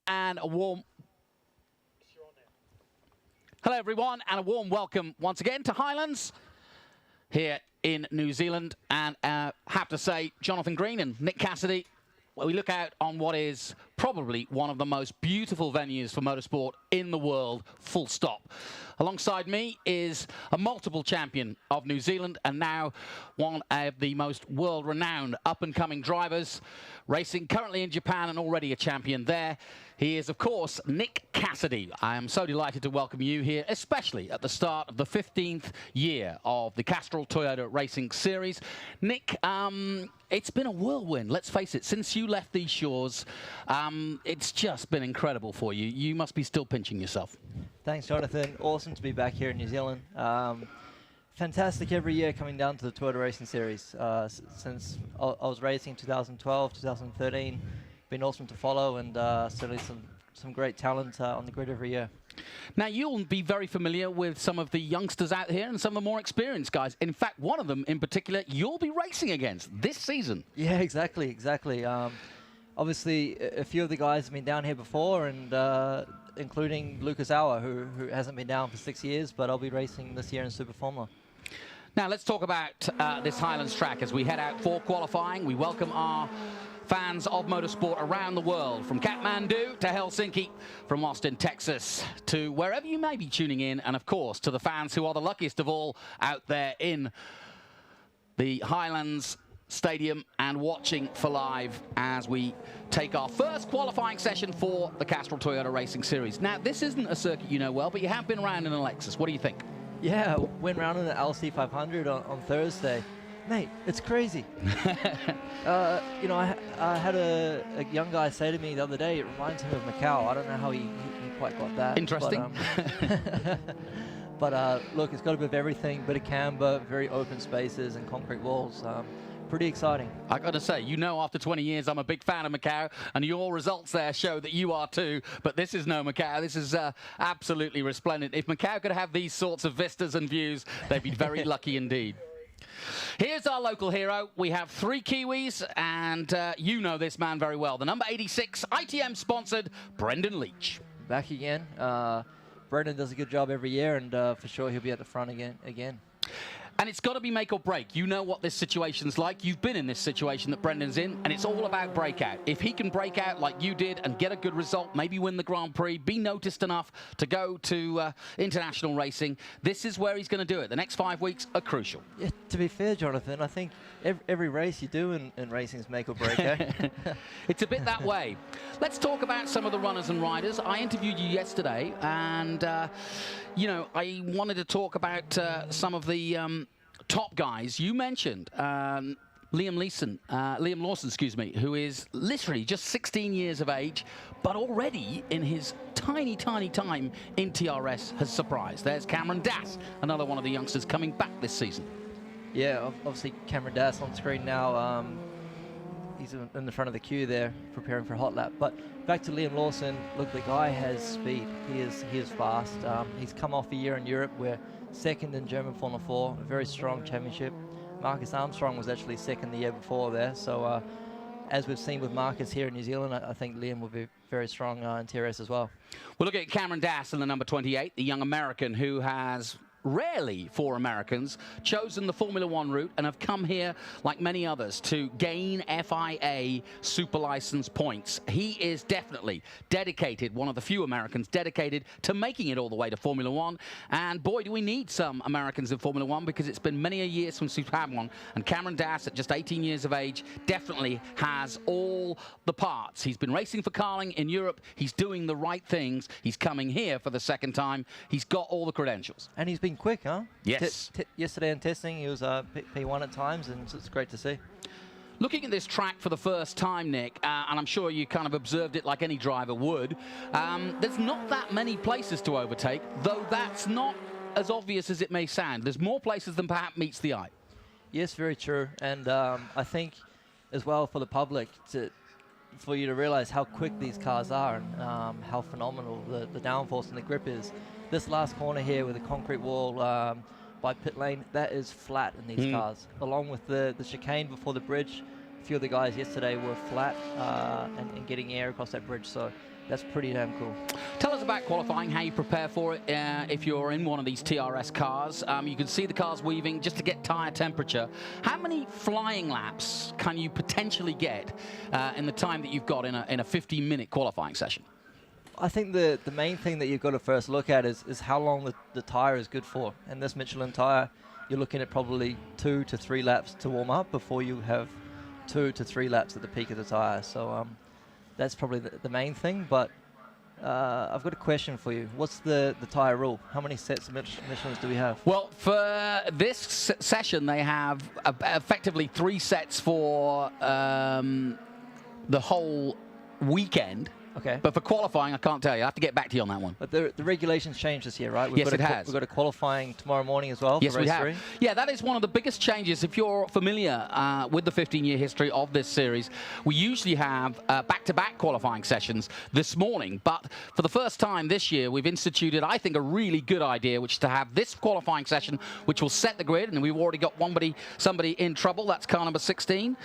And a warm... Hello, everyone, and a warm welcome once again to Highlands here in New Zealand. And have to say, Jonathan Green and Nick Cassidy, well, we look out on what is probably one of the most beautiful venues for motorsport in the world, full stop. Alongside me is a multiple champion of New Zealand and now one of the most world-renowned up-and-coming drivers, racing currently in Japan and already a champion there. He is, of course, Nick Cassidy. I am so delighted to welcome you here, especially at the start of the 15th year of the Castrol Toyota Racing Series. Nick, it's been a whirlwind, let's face it. Since you left these shores, it's just been incredible for you. You must be still pinching yourself. Thanks, Jonathan. Awesome to be back here in New Zealand. Fantastic every year coming down to the Toyota Racing Series. Since I was racing 2012, 2013, been awesome to follow, and certainly some great talent on the grid every year. Now, you'll be very familiar with some of the youngsters out here and some of the more experienced guys. In fact, one of them in particular, you'll be racing against this season. Yeah, exactly. Obviously, a few of the guys have been down here before, and including Lucas Auer, who hasn't been down for 6 years, but I'll be racing this year in Super Formula. Now, let's talk about this Highlands track as we head out for qualifying. We welcome our fans of motorsport around the world, from Kathmandu to Helsinki, from Austin, Texas, to wherever you may be tuning in, and of course to the fans who are the luckiest of all out there in the Highlands Stadium and watching for live as we take our first qualifying session for the Castrol Toyota Racing Series. Now, this isn't a circuit you know well, but you have been around in a Lexus. What do you think? Yeah, went round in the LC500 on Thursday. Mate, it's crazy. You know, I had a young guy say to me the other day, it reminds him of Macau. I don't know how he quite got that. Interesting. But look, it's got a bit of everything, bit of camber, very open spaces and concrete walls. Pretty exciting. I got to say, you know, after 20 years, I'm a big fan of Macau, and your results there show that you are too. But this is no Macau. This is absolutely resplendent. If Macau could have these sorts of vistas and views, they'd be very lucky indeed. Here's our local hero. We have 3 Kiwis, and you know this man very well. The number 86 ITM-sponsored Brendan Leach. Back again. Brendan does a good job every year, and for sure he'll be at the front again. And it's got to be make or break. You know what this situation's like. You've been in this situation that Brendan's in, and it's all about breakout. If he can break out like you did and get a good result, maybe win the Grand Prix, be noticed enough to go to international racing, this is where he's going to do it. The next 5 weeks are crucial. Yeah, to be fair, Jonathan, I think every race you do in racing is make or break, eh? It's a bit that way. Let's talk about some of the runners and riders. I interviewed you yesterday, and you know, I wanted to talk about some of the top guys. You mentioned Liam Lawson, excuse me, who is literally just 16 years of age, but already in his tiny time in TRS has surprised. There's Cameron Dass, another one of the youngsters coming back this season. Yeah, obviously Cameron Dass on screen now. He's in the front of the queue there, preparing for hot lap. But back to Liam Lawson. Look, the guy has speed. He is fast. He's come off a year in Europe where second in German Formula 4, a very strong championship. Marcus Armstrong was actually second the year before there. So as we've seen with Marcus here in New Zealand, I think Liam will be very strong in TRS as well. We'll look at Cameron Dass in the number 28, the young American who has rarely for Americans chosen the Formula 1 route and have come here, like many others, to gain FIA super license points. He is definitely dedicated, one of the few Americans dedicated to making it all the way to Formula 1. And boy, do we need some Americans in Formula 1, because it's been many a year since we've had one. And Cameron Dass, at just 18 years of age, definitely has all the parts. He's been racing for Carling in Europe. He's doing the right things. He's coming here for the second time. He's got all the credentials. And he's been quick, huh? Yes. Yesterday in testing, he was P1 at times, and it's great to see. Looking at this track for the first time, Nick, and I'm sure you kind of observed it like any driver would, there's not that many places to overtake, though that's not as obvious as it may sound. There's more places than perhaps meets the eye. Yes, very true. And I think as well for the public for you to realize how quick these cars are and how phenomenal the downforce and the grip is. This last corner here with a concrete wall by pit lane, that is flat in these cars. Along with the chicane before the bridge, a few of the guys yesterday were flat and getting air across that bridge. So that's pretty damn cool. Tell us about qualifying, how you prepare for it. If you're in one of these TRS cars, you can see the cars weaving just to get tyre temperature. How many flying laps can you potentially get in the time that you've got in a 15-minute qualifying session? I think the main thing that you've got to first look at is how long the tyre is good for. And this Michelin tyre, you're looking at probably 2 to 3 laps to warm up before you have 2 to 3 laps at the peak of the tyre. So that's probably the main thing. But I've got a question for you. What's the tyre rule? How many sets of Michelins do we have? Well, for this session, they have effectively 3 sets for the whole weekend. Okay. But for qualifying, I can't tell you. I have to get back to you on that one. But the regulations changed this year, right? Yes, it has. We've got a qualifying tomorrow morning as well. Yes, for race we have. 3. Yeah, that is one of the biggest changes. If you're familiar with the 15-year history of this series, we usually have back-to-back qualifying sessions this morning. But for the first time this year, we've instituted, I think, a really good idea, which is to have this qualifying session, which will set the grid. And we've already got somebody in trouble. That's car number 16.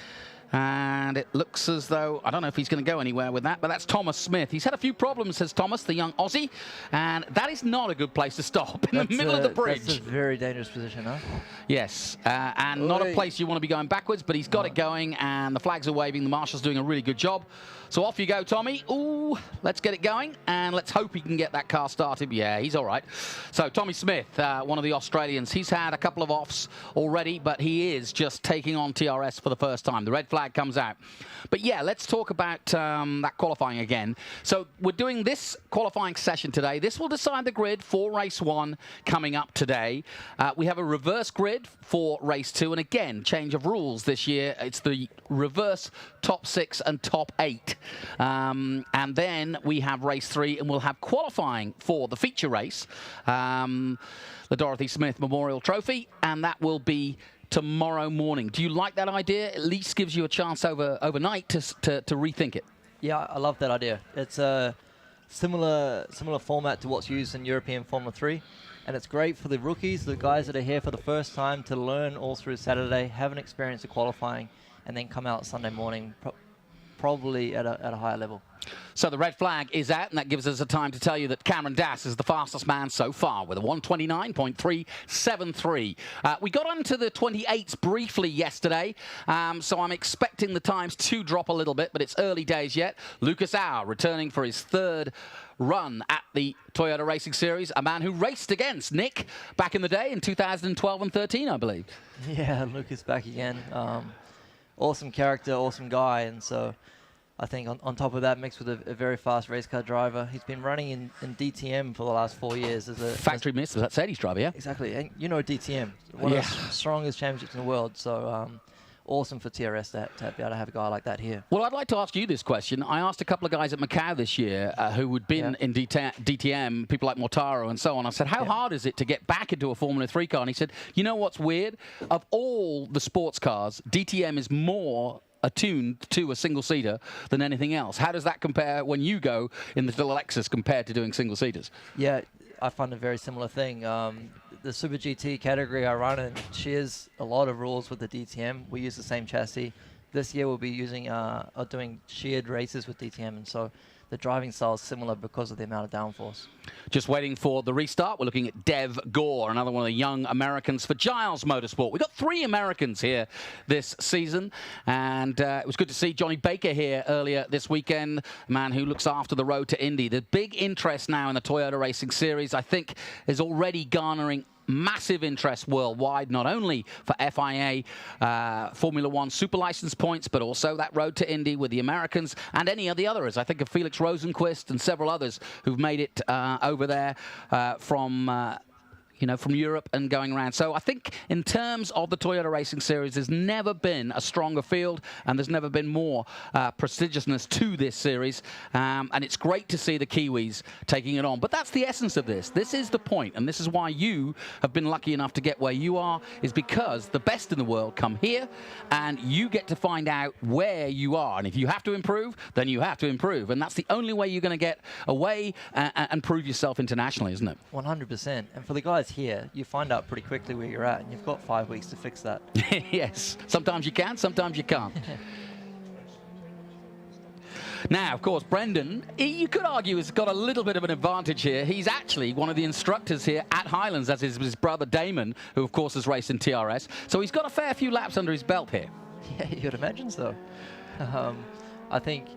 And it looks as though, I don't know if he's going to go anywhere with that, but that's Thomas Smith. He's had a few problems, says Thomas, the young Aussie, and that is not a good place to stop in the middle of the bridge. That's a very dangerous position, huh? Yes, and not a place you want to be going backwards, but he's got it going, and the flags are waving. The marshal's doing a really good job. So off you go, Tommy. Ooh, let's get it going, and let's hope he can get that car started. Yeah, he's all right. So Tommy Smith, one of the Australians, he's had a couple of offs already, but he is just taking on TRS for the first time. The red flag comes out. But yeah, let's talk about that qualifying again. So we're doing this qualifying session today. This will decide the grid for race 1 coming up today. We have a reverse grid for race 2, and again, change of rules this year. It's the reverse top 6 and top 8. And then we have race 3, and we'll have qualifying for the feature race, the Dorothy Smith Memorial Trophy, and that will be tomorrow morning. Do you like that idea? At least gives you a chance overnight to rethink it. Yeah, I love that idea. It's a similar format to what's used in European Formula 3, and it's great for the rookies, the guys that are here for the first time, to learn all through Saturday, have an experience of qualifying, and then come out Sunday morning probably at a higher level. So the red flag is out, and that gives us a time to tell you that Cameron Dass is the fastest man so far with a 129.373. We got onto the 28s briefly yesterday, so I'm expecting the times to drop a little bit, but it's early days yet. Lucas Auer returning for his 3rd run at the Toyota Racing Series, a man who raced against Nick back in the day in 2012 and 13, I believe. Yeah, Lucas back again. Awesome character, awesome guy, and so I think on top of that, mixed with a very fast race car driver. He's been running in DTM for the last 4 years. As a factory miss, that's Eddie's driver, yeah? Exactly. And you know DTM, one of the strongest championships in the world. So awesome for TRS to be able to have a guy like that here. Well, I'd like to ask you this question. I asked a couple of guys at Macau this year who had been in DTM, people like Mortaro and so on. I said, how hard is it to get back into a Formula 3 car? And he said, you know what's weird? Of all the sports cars, DTM is more attuned to a single-seater than anything else. How does that compare when you go in the little Lexus compared to doing single-seaters? Yeah, I find a very similar thing. The Super GT category I run in shares a lot of rules with the DTM. We use the same chassis. This year we'll be using doing shared races with DTM, and so the driving style is similar because of the amount of downforce. Just waiting for the restart. We're looking at Dev Gore, another one of the young Americans for Giles Motorsport. We've got 3 Americans here this season, and it was good to see Johnny Baker here earlier this weekend, a man who looks after the road to Indy. The big interest now in the Toyota Racing Series, I think, is already garnering massive interest worldwide, not only for FIA Formula 1 super license points, but also that road to Indy with the Americans and any of the others. I think of Felix Rosenquist and several others who've made it over there from Europe and going around. So I think in terms of the Toyota Racing Series, there's never been a stronger field, and there's never been more prestigiousness to this series. And it's great to see the Kiwis taking it on. But that's the essence of this. This is the point, and this is why you have been lucky enough to get where you are, is because the best in the world come here, and you get to find out where you are. And if you have to improve, then you have to improve. And that's the only way you're going to get away and prove yourself internationally, isn't it? 100%. And for the guys here, you find out pretty quickly where you're at, and you've got 5 weeks to fix that. Yes. Sometimes you can, sometimes you can't. Now, of course, Brendan, you could argue, has got a little bit of an advantage here. He's actually one of the instructors here at Highlands, as is his brother Damon, who, of course, has raced in TRS. So he's got a fair few laps under his belt here. Yeah, you'd imagine so. I think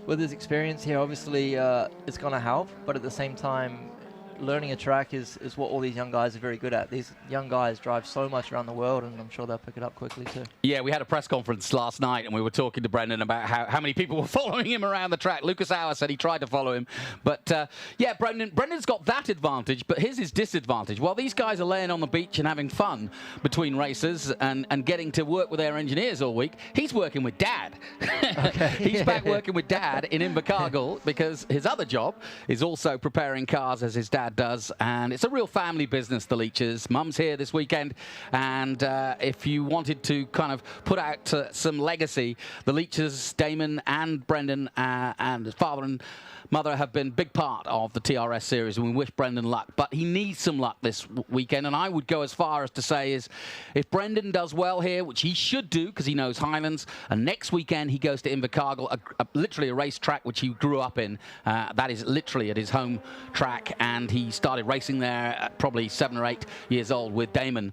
with his experience here, obviously, it's going to help. But at the same time, learning a track is what all these young guys are very good at. These young guys drive so much around the world, and I'm sure they'll pick it up quickly too. Yeah, we had a press conference last night, and we were talking to Brendan about how many people were following him around the track. Lucas Auer said he tried to follow him. But, yeah, Brendan's got that advantage, but here's his disadvantage. While these guys are laying on the beach and having fun between races and getting to work with their engineers all week, he's working with Dad. Okay. He's back working with Dad in Invercargill because his other job is also preparing cars as his dad does, and it's a real family business, the Leaches. Mum's here this weekend, and if you wanted to kind of put out some legacy, the Leaches, Damon and Brendan and his father and mother have been a big part of the TRS series, and we wish Brendan luck. But he needs some luck this weekend, and I would go as far as to say is if Brendan does well here, which he should do because he knows Highlands, and next weekend he goes to Invercargill, literally a race track which he grew up in. That is literally at his home track, and he started racing there at probably 7 or 8 years old with Damon.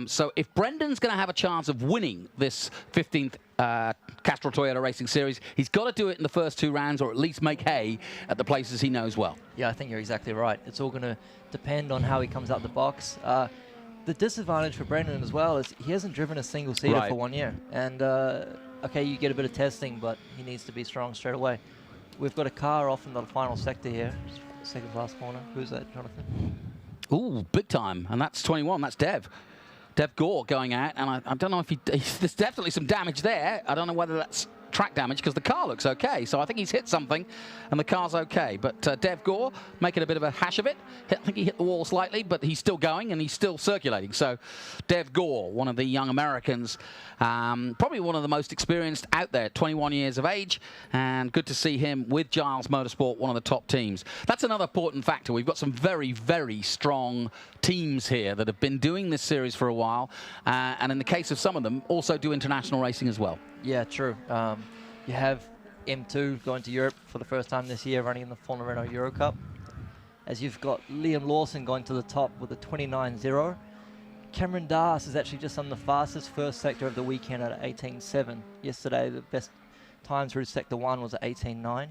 So if Brendan's going to have a chance of winning this 15th Castrol Toyota Racing Series, he's got to do it in the first 2 rounds, or at least make hay at the places he knows well. Yeah, I think you're exactly right. It's all going to depend on how he comes out the box. The disadvantage for Brendan as well is he hasn't driven a single seater for 1 year. And, okay, you get a bit of testing, but he needs to be strong straight away. We've got a car off in the final sector here, second last corner. Who's that, Jonathan? Ooh, big time. And that's 21. That's Dev Gore going out, and I don't know if there's definitely some damage there. I don't know whether that's track damage because the car looks okay. So I think he's hit something and the car's okay. But Dev Gore making a bit of a hash of it. I think he hit the wall slightly, but he's still going and he's still circulating. So Dev Gore, one of the young Americans, probably one of the most experienced out there, 21 years of age, and good to see him with Giles Motorsport, one of the top teams. That's another important factor. We've got some very, very strong teams here that have been doing this series for a while, and in the case of some of them, also do international racing as well. Yeah, true. You have M2 going to Europe for the first time this year, running in the Formula Renault Euro Cup. As you've got Liam Lawson going to the top with a 29.0. Cameron Das is actually just on the fastest first sector of the weekend at 18.7. Yesterday, the best time through Sector 1 was at 18.9. What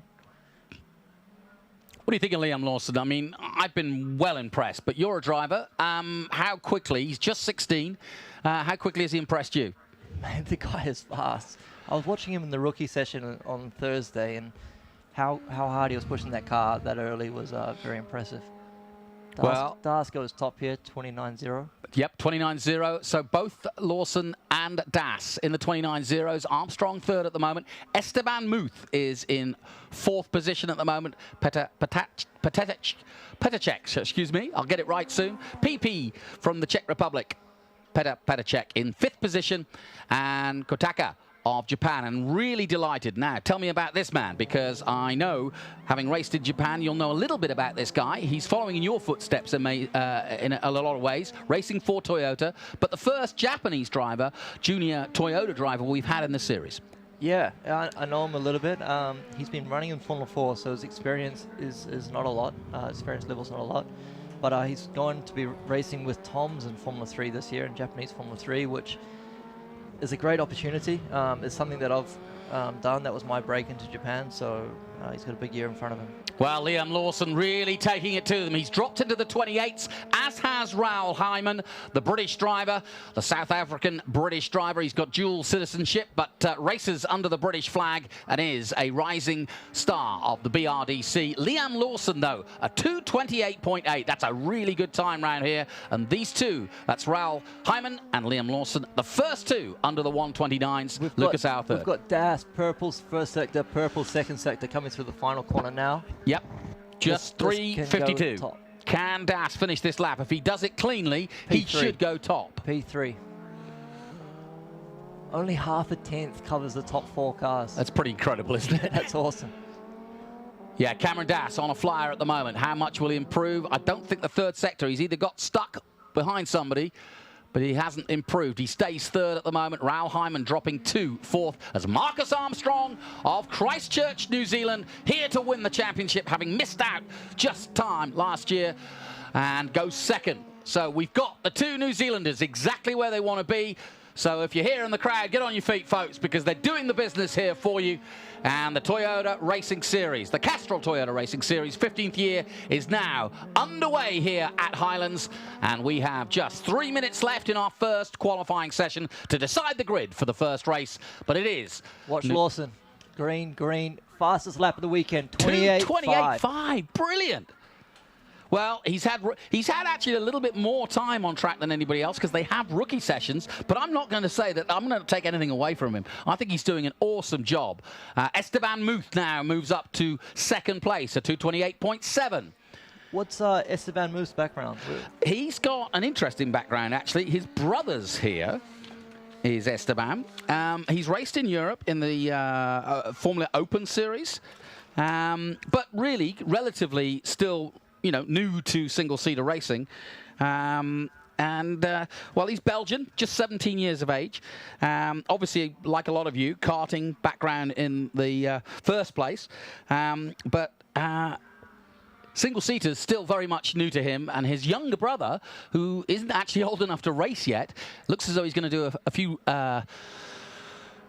do you think of Liam Lawson? I mean, I've been well impressed, but you're a driver. How quickly, he's just 16, how quickly has he impressed you? Man, the guy is fast. I was watching him in the rookie session on Thursday, and how hard he was pushing that car that early was very impressive. Das goes top here, 29.0. Yep, 29.0. So both Lawson and Das in the 29.0s. Armstrong third at the moment. Esteban Muth is in 4th position at the moment. Petacek, excuse me, I'll get it right soon. PP from the Czech Republic. Petacek in 5th position, and Kotaka of Japan, and really delighted. Now, tell me about this man, because I know, having raced in Japan, you'll know a little bit about this guy. He's following in your footsteps in a lot of ways, racing for Toyota, but the first Japanese driver, junior Toyota driver we've had in the series. Yeah, I know him a little bit. He's been running in Formula 4, so his experience is not a lot. Experience level's not a lot. But he's going to be racing with Toms in Formula 3 this year, in Japanese Formula 3, which is a great opportunity. It's something that I've done. That was my break into Japan, so he's got a big year in front of him. Well, Liam Lawson really taking it to them. He's dropped into the 28s, as has Raoul Hyman, the British driver, the South African British driver. He's got dual citizenship, but races under the British flag and is a rising star of the BRDC. Liam Lawson, though, a 2:28.8. That's a really good time round here. And these two, that's Raoul Hyman and Liam Lawson, the first two under the 129s. Lucas Auer third. We've got Das, purple's first sector, purple second sector, coming through the final corner now. Yep, just 3:52. Can Das finish this lap? If he does it cleanly, P3. He should go top. P3. Only half a tenth covers the top 4 cars. That's pretty incredible, isn't it? That's awesome. Yeah, Cameron Das on a flyer at the moment. How much will he improve? I don't think the 3rd sector. He's either got stuck behind somebody, but he hasn't improved. He stays third at the moment. Raoul Hyman dropping to fourth as Marcus Armstrong of Christchurch, New Zealand, here to win the championship, having missed out just time last year, and goes second. So we've got the two New Zealanders exactly where they want to be. So if you're here in the crowd, get on your feet, folks, because they're doing the business here for you. And the Toyota Racing Series, the Castrol Toyota Racing Series, 15th year, is now underway here at Highlands. And we have just 3 minutes left in our first qualifying session to decide the grid for the first race. But it is... Watch Lawson. Green. Fastest lap of the weekend. 28.5. Brilliant. Well, he's had actually a little bit more time on track than anybody else because they have rookie sessions, but I'm not going to say that I'm going to take anything away from him. I think he's doing an awesome job. Esteban Muth now moves up to second place at 228.7. What's Esteban Muth's background? He's got an interesting background, actually. His brother's here is Esteban. He's raced in Europe in the Formula Open Series, but really, relatively still... new to single-seater racing. Well, he's Belgian, just 17 years of age. Obviously, like a lot of you, karting background in the first place. But single-seater is still very much new to him. And his younger brother, who isn't actually old enough to race yet, looks as though he's going to do a few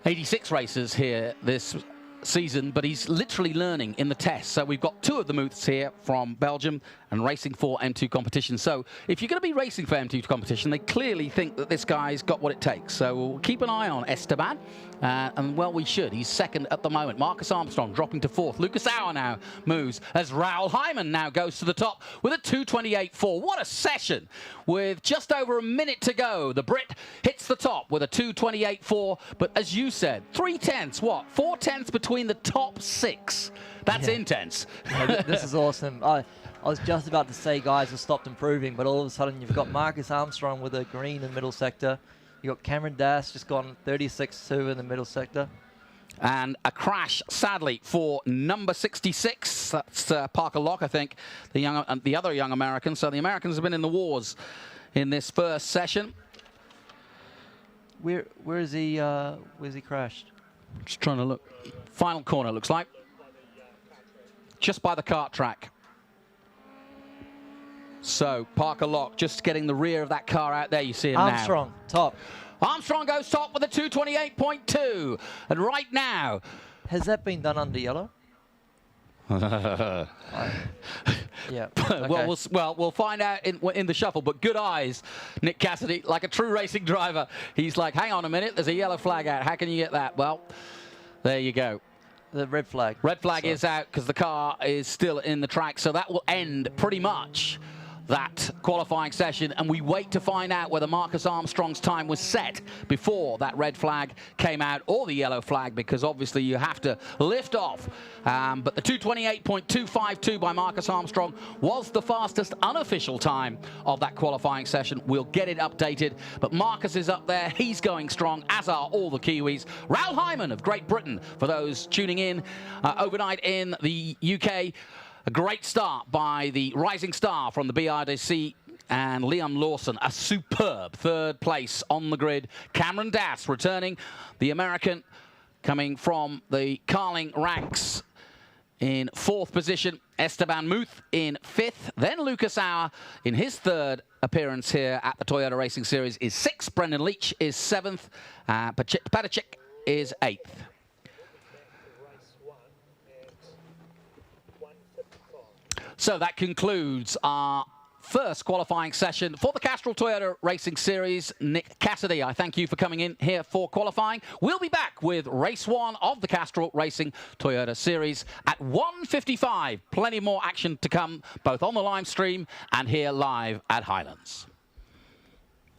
86 races here this season, but he's literally learning in the test. So we've got two of the Muths here from Belgium and racing for M2 competition. So if you're going to be racing for M2 competition, they clearly think that this guy's got what it takes. So we'll keep an eye on Esteban. And well, we should. He's second at the moment. Marcus Armstrong dropping to fourth. Lucas Auer now moves as Raoul Hyman now goes to the top with a 228.4. What a session with just over a minute to go. The Brit hits the top with a 228.4. But as you said, 3/10, what? 4/10 between the top six. That's intense. This is awesome. I was just about to say guys have stopped improving, but all of a sudden you've got Marcus Armstrong with a green in the middle sector. You've got Cameron Das just gone 36.2 in the middle sector. And a crash, sadly, for number 66. That's Parker Locke, I think, the other young American. So the Americans have been in the wars in this first session. Where is he? Where's he crashed? Just trying to look. Final corner, looks like. Just by the kart track. So Parker Locke just getting the rear of that car out there. You see him now. Armstrong, top. Armstrong goes top with a 228.2. And right now... Has that been done under yellow? Yeah. Okay. Well, we'll find out in the shuffle. But good eyes, Nick Cassidy, like a true racing driver. He's like, hang on a minute, there's a yellow flag out. How can you get that? Well, there you go. The red flag. Red flag is out because the car is still in the track. So that will end pretty much that qualifying session, and we wait to find out whether Marcus Armstrong's time was set before that red flag came out, or the yellow flag, because obviously you have to lift off. But the 228.252 by Marcus Armstrong was the fastest unofficial time of that qualifying session. We'll get it updated, but Marcus is up there. He's going strong, as are all the Kiwis. Raoul Hyman of Great Britain, for those tuning in overnight in the UK. A great start by the rising star from the BRDC, and Liam Lawson, a superb third place on the grid. Cameron Das returning, the American, coming from the Carling ranks in fourth position. Esteban Muth in fifth. Then Lucas Auer in his third appearance here at the Toyota Racing Series is sixth. Brendan Leach is seventh. Patachik is eighth. So that concludes our first qualifying session for the Castrol Toyota Racing Series. Nick Cassidy, I thank you for coming in here for qualifying. We'll be back with race one of the Castrol Racing Toyota Series at 1:55. Plenty more action to come, both on the live stream and here live at Highlands.